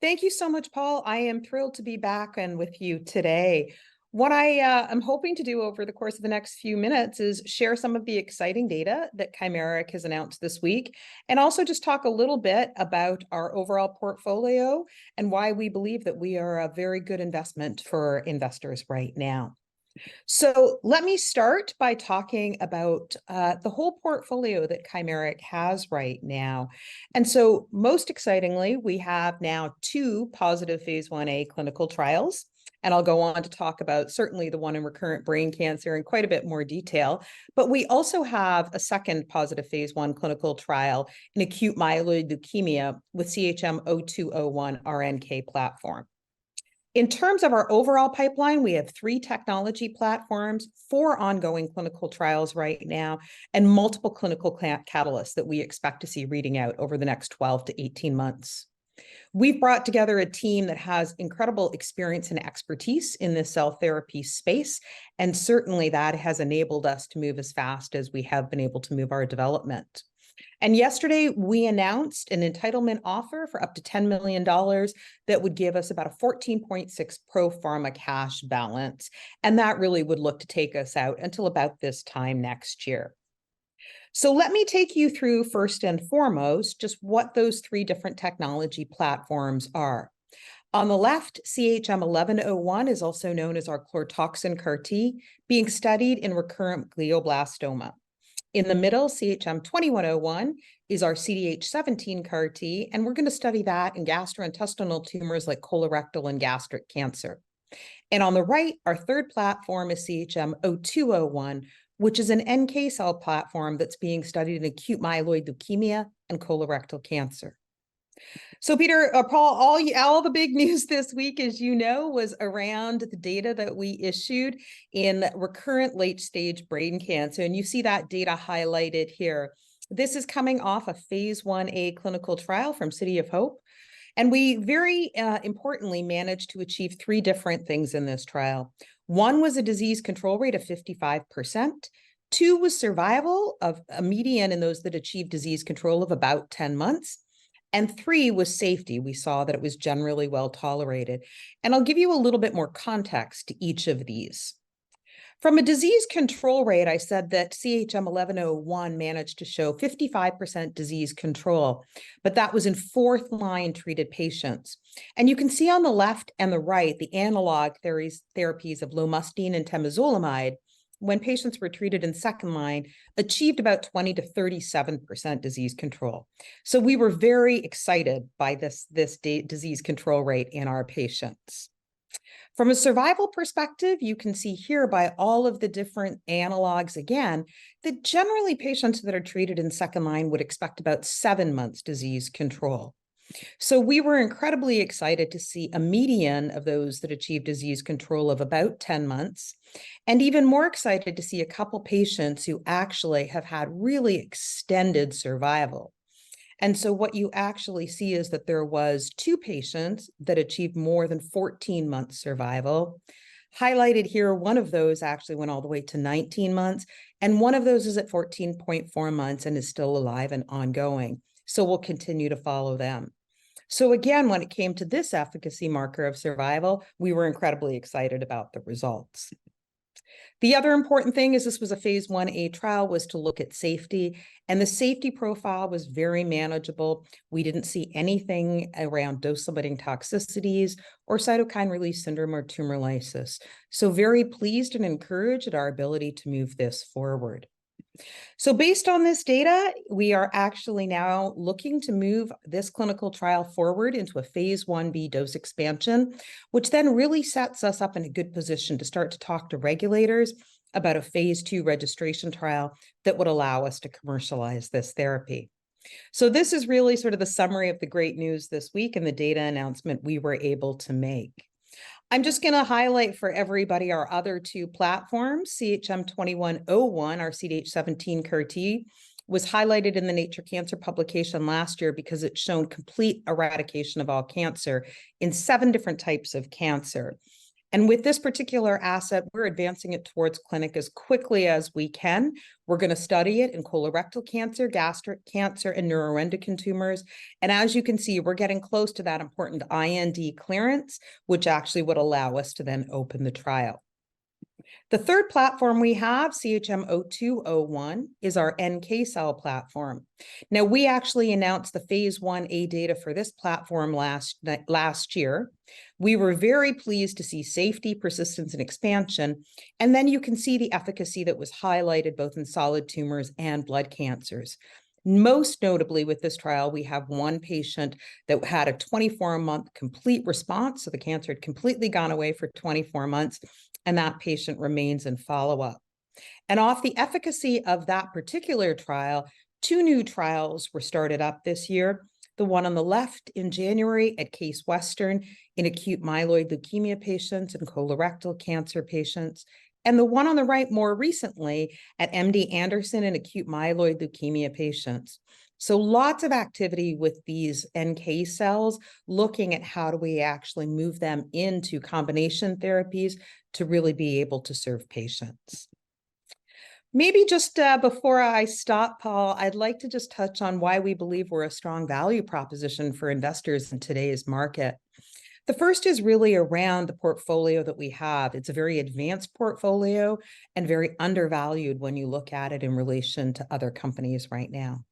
Thank you so much, Paul. I am thrilled to be back and with you today. What I am hoping to do over the course of the next few minutes is share some of the exciting data that Chimeric has announced this week, and also just talk a little bit about our overall portfolio and why we believe that we are a very good investment for investors right now. So let me start by talking about the whole portfolio that Chimeric has right now. And so most excitingly, we have now 2 positive phase 1A clinical trials. And I'll go on to talk about certainly the one in recurrent brain cancer in quite a bit more detail. But we also have a second positive phase 1 clinical trial in acute myeloid leukemia with CHM 0201 RNK platform. In terms of our overall pipeline, we have 3 technology platforms, 4 ongoing clinical trials right now, and multiple clinical catalysts that we expect to see reading out over the next 12 to 18 months. We've brought together a team that has incredible experience and expertise in the cell therapy space, and certainly that has enabled us to move as fast as we have been able to move our development. And yesterday, we announced an entitlement offer for up to $10 million that would give us about a 14.6 pro forma cash balance. And that really would look to take us out until about this time next year. So let me take you through first and foremost just what those 3 different technology platforms are. On the left, CHM 1101 is also known as our chlortoxin CAR-T, being studied in recurrent glioblastoma. In the middle, CHM 2101 is our CDH17 CAR-T, and we're going to study that in gastrointestinal tumors like colorectal and gastric cancer. And on the right, our third platform is CHM 0201, which is an NK cell platform that's being studied in acute myeloid leukemia and colorectal cancer. So Peter, Paul, all the big news this week, as you know, was around the data that we issued in recurrent late-stage brain cancer. And you see that data highlighted here. This is coming off a phase 1A clinical trial from City of Hope. And we very importantly managed to achieve 3 different things in this trial. One was a disease control rate of 55%. 2 was survival of a median in those that achieved disease control of about 10 months. And 3 was safety. We saw that it was generally well tolerated. And I'll give you a little bit more context to each of these. From a disease control rate, I said that CHM 1101 managed to show 55% disease control, but that was in 4th-line treated patients. And you can see on the left and the right the analog therapies of lomustine and temozolomide, when patients were treated in 2nd line, achieved about 20 to 37% disease control. So we were very excited by this disease control rate in our patients. From a survival perspective, you can see here by all of the different analogs again, that generally patients that are treated in 2nd line would expect about 7 months disease control. So we were incredibly excited to see a median of those that achieved disease control of about 10 months, and even more excited to see a couple patients who actually have had really extended survival. And so what you actually see is that there was 2 patients that achieved more than 14 months survival. Highlighted here, one of those actually went all the way to 19 months, and one of those is at 14.4 months and is still alive and ongoing. So we'll continue to follow them. So again, when it came to this efficacy marker of survival, we were incredibly excited about the results. The other important thing is this was a phase 1A trial, was to look at safety, and the safety profile was very manageable. We didn't see anything around dose-limiting toxicities or cytokine release syndrome or tumor lysis. So very pleased and encouraged at our ability to move this forward. So based on this data, we are actually now looking to move this clinical trial forward into a phase 1B dose expansion, which then really sets us up in a good position to start to talk to regulators about a phase 2 registration trial that would allow us to commercialize this therapy. So this is really sort of the summary of the great news this week and the data announcement we were able to make. I'm just going to highlight for everybody our other 2 platforms. CHM 2101, our CDH17 CAR-T, was highlighted in the Nature Cancer publication last year because it's shown complete eradication of all cancer in 7 different types of cancer. And with this particular asset, we're advancing it towards clinic as quickly as we can. We're going to study it in colorectal cancer, gastric cancer, and neuroendocrine tumors. And as you can see, we're getting close to that important IND clearance, which actually would allow us to then open the trial. The third platform we have, CHM-0201, is our NK cell platform. Now, we actually announced the phase 1A data for this platform last year. We were very pleased to see safety, persistence, and expansion. And then you can see the efficacy that was highlighted both in solid tumors and blood cancers. Most notably with this trial, we have one patient that had a 24-month complete response. So the cancer had completely gone away for 24 months, and that patient remains in follow-up. And off the efficacy of that particular trial, 2 new trials were started up this year. The one on the left in January at Case Western in acute myeloid leukemia patients and colorectal cancer patients, and the one on the right more recently at MD Anderson in acute myeloid leukemia patients. So lots of activity with these NK cells, looking at how do we actually move them into combination therapies to really be able to serve patients. Maybe just before I stop, Paul, I'd like to just touch on why we believe we're a strong value proposition for investors in today's market. The first is really around the portfolio that we have. It's a very advanced portfolio and very undervalued when you look at it in relation to other companies right now.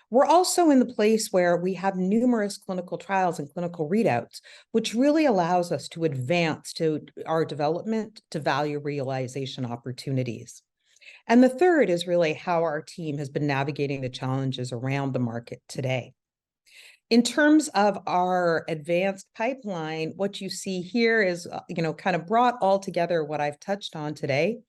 We're also in the place where we have numerous clinical trials and clinical readouts, which really allows us to advance to our development to value realization opportunities. And the third is really how our team has been navigating the challenges around the market today. In terms of our advanced pipeline, what you see here is, kind of brought all together what I've touched on today: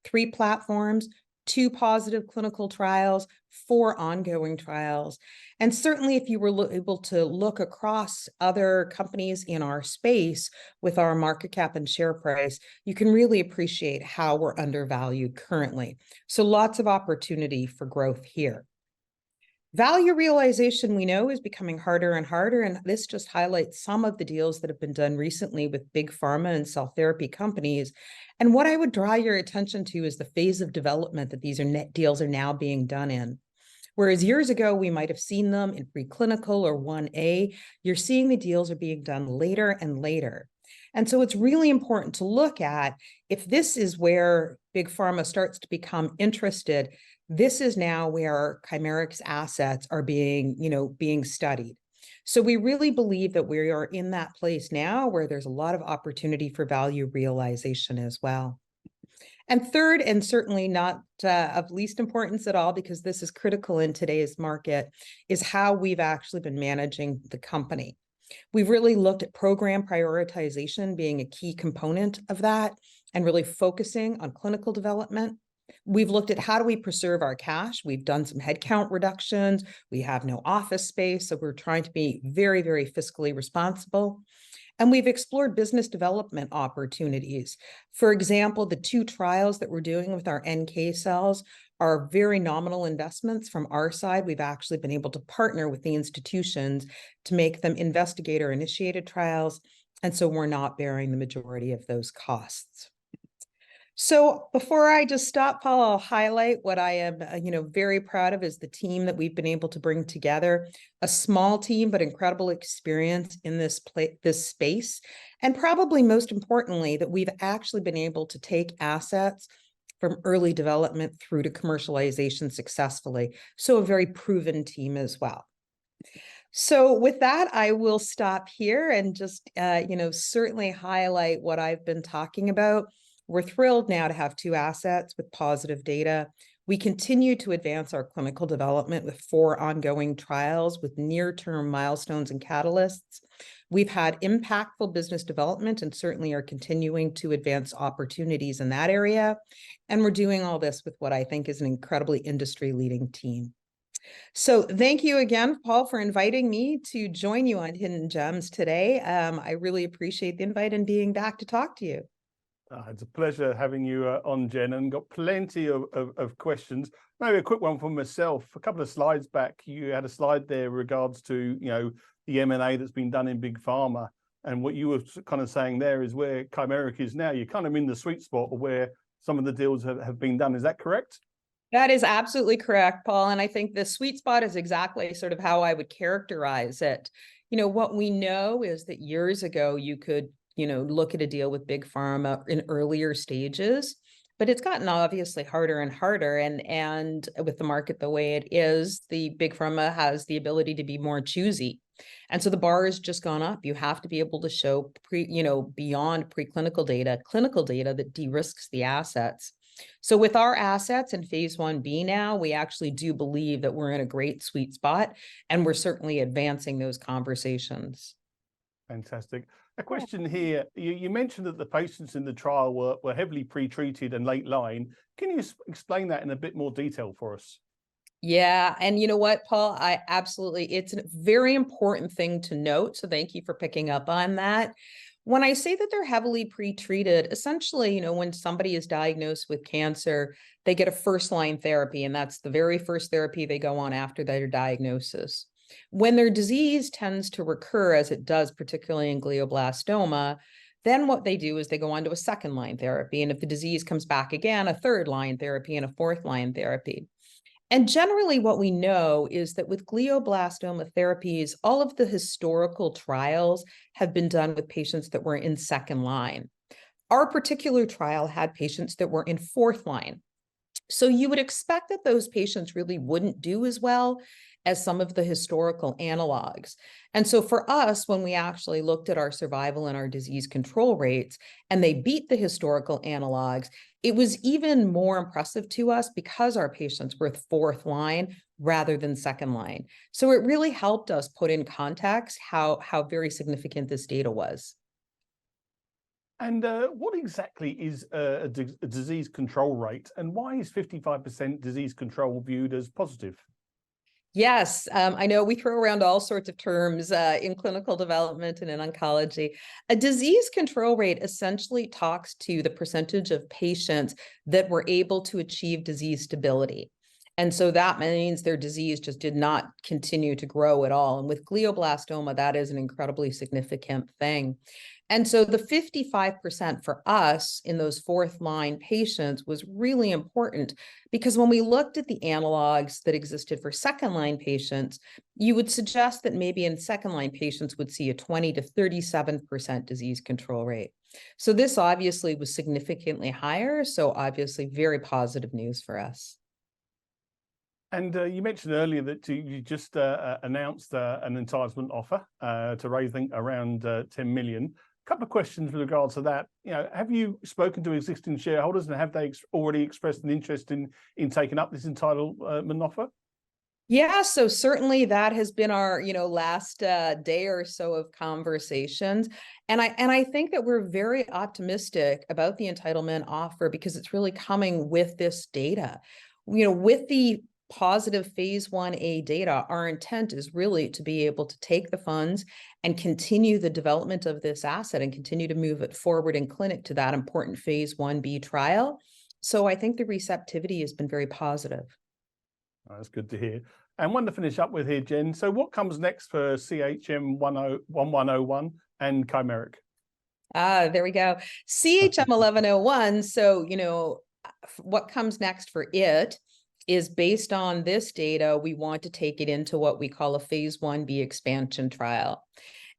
3 platforms, 2 positive clinical trials, 4 ongoing trials. And certainly if you were able to look across other companies in our space with our market cap and share price, you can really appreciate how we're undervalued currently. So lots of opportunity for growth here. Value realization, we know, is becoming harder and harder, and this just highlights some of the deals that have been done recently with big pharma and cell therapy companies. And what I would draw your attention to is the phase of development that these deals are now being done in. Whereas years ago, we might have seen them in preclinical or 1A, you're seeing the deals are being done later and later. And so it's really important to look at, if this is where big pharma starts to become interested, this is now where Chimeric's assets are being studied. So we really believe that we are in that place now where there's a lot of opportunity for value realization as well. And third, and certainly not of least importance at all, because this is critical in today's market, is how we've actually been managing the company. We've really looked at program prioritization being a key component of that, and really focusing on clinical development. We've looked at how do we preserve our cash. We've done some headcount reductions. We have no office space, so we're trying to be very, very fiscally responsible. And we've explored business development opportunities. For example, the 2 trials that we're doing with our NK cells are very nominal investments from our side. We've actually been able to partner with the institutions to make them investigator-initiated trials, and so we're not bearing the majority of those costs. So before I just stop, Paul, I'll highlight what I am, very proud of is the team that we've been able to bring together. A small team, but incredible experience in this space. And probably most importantly, that we've actually been able to take assets from early development through to commercialization successfully. So a very proven team as well. So with that, I will stop here and just, certainly highlight what I've been talking about. We're thrilled now to have 2 assets with positive data. We continue to advance our clinical development with 4 ongoing trials with near-term milestones and catalysts. We've had impactful business development and certainly are continuing to advance opportunities in that area. And we're doing all this with what I think is an incredibly industry-leading team. So thank you again, Paul, for inviting me to join you on Hidden Gems today. I really appreciate the invite and being back to talk to you. It's a pleasure having you on, Jen, and got plenty of questions. Maybe a quick one from myself. A couple of slides back, you had a slide there regards to, the M&A that's been done in big pharma. And what you were kind of saying there is where Chimeric is now. You're kind of in the sweet spot of where some of the deals have been done. Is that correct? That is absolutely correct, Paul. And I think the sweet spot is exactly sort of how I would characterize it. What we know is that years ago, you could, look at a deal with big pharma in earlier stages, but it's gotten obviously harder and harder. And with the market the way it is, the big pharma has the ability to be more choosy. And so the bar has just gone up. You have to be able to show beyond preclinical data, clinical data that de-risks the assets. So with our assets in phase 1B now, we actually do believe that we're in a great sweet spot, and we're certainly advancing those conversations. Fantastic. A question here, you mentioned that the patients in the trial were heavily pre-treated and late line. Can you explain that in a bit more detail for us? Yeah. And you know what, Paul, it's a very important thing to note. So thank you for picking up on that. When I say that they're heavily pre-treated, essentially, when somebody is diagnosed with cancer, they get a first-line therapy, and that's the very first therapy they go on after their diagnosis. When their disease tends to recur, as it does, particularly in glioblastoma, then what they do is they go on to a second-line therapy. And if the disease comes back again, a third-line therapy and a fourth-line therapy. And generally what we know is that with glioblastoma therapies, all of the historical trials have been done with patients that were in second line. Our particular trial had patients that were in fourth line. So you would expect that those patients really wouldn't do as well as some of the historical analogs. And so for us, when we actually looked at our survival and our disease control rates, and they beat the historical analogs, it was even more impressive to us because our patients were fourth line rather than second line. So it really helped us put in context how very significant this data was. And what exactly is a disease control rate, and why is 55% disease control viewed as positive? Yes, I know we throw around all sorts of terms in clinical development and in oncology. A disease control rate essentially talks to the percentage of patients that were able to achieve disease stability. And so that means their disease just did not continue to grow at all. And with glioblastoma, that is an incredibly significant thing. And so the 55% for us in those fourth line patients was really important because when we looked at the analogs that existed for second line patients, you would suggest that maybe in second line patients would see a 20 to 37% disease control rate. So this obviously was significantly higher. So obviously very positive news for us. And you mentioned earlier that you just announced an entitlement offer to raise, I think, around 10 million. Couple of questions with regards to that. Have you spoken to existing shareholders, and have they already expressed an interest in taking up this entitlement offer? Yeah, so certainly that has been our, last day or so of conversations. And I think that we're very optimistic about the entitlement offer because it's really coming with this data. With the positive phase 1A data, our intent is really to be able to take the funds and continue the development of this asset and continue to move it forward in clinic to that important phase 1B trial. So I think the receptivity has been very positive. That's good to hear. And one to finish up with here, Jen. So what comes next for CHM 1101 and Chimeric? There we go. CHM 1101. So, what comes next for it is based on this data, we want to take it into what we call a phase 1B expansion trial.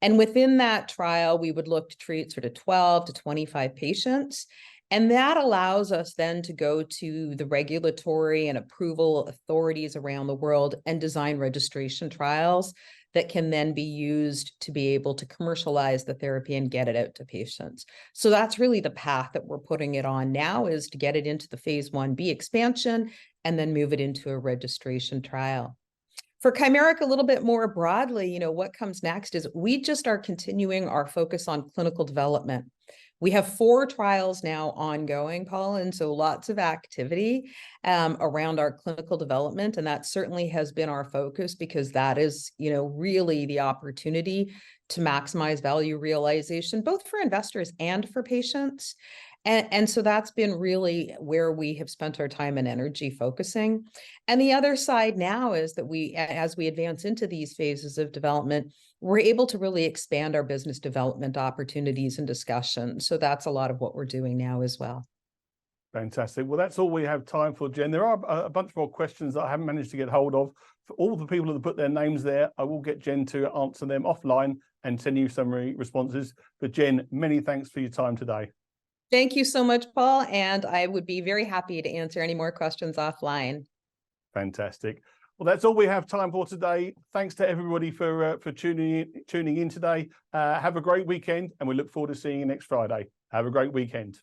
And within that trial, we would look to treat sort of 12 to 25 patients. And that allows us then to go to the regulatory and approval authorities around the world and design registration trials that can then be used to be able to commercialize the therapy and get it out to patients. So that's really the path that we're putting it on now, is to get it into the phase 1B expansion and then move it into a registration trial. For Chimeric, a little bit more broadly, what comes next is we just are continuing our focus on clinical development. We have 4 trials now ongoing, Paul, and so lots of activity around our clinical development. And that certainly has been our focus because that is, really the opportunity to maximize value realization, both for investors and for patients. And so that's been really where we have spent our time and energy focusing. And the other side now is that as we advance into these phases of development, we're able to really expand our business development opportunities and discussions. So that's a lot of what we're doing now as well. Fantastic. Well, that's all we have time for, Jen. There are a bunch more questions that I haven't managed to get hold of. For all the people that have put their names there, I will get Jen to answer them offline and send you summary responses. But Jen, many thanks for your time today. Thank you so much, Paul. And I would be very happy to answer any more questions offline. Fantastic. Well, that's all we have time for today. Thanks to everybody for tuning in today. Have a great weekend, and we look forward to seeing you next Friday. Have a great weekend.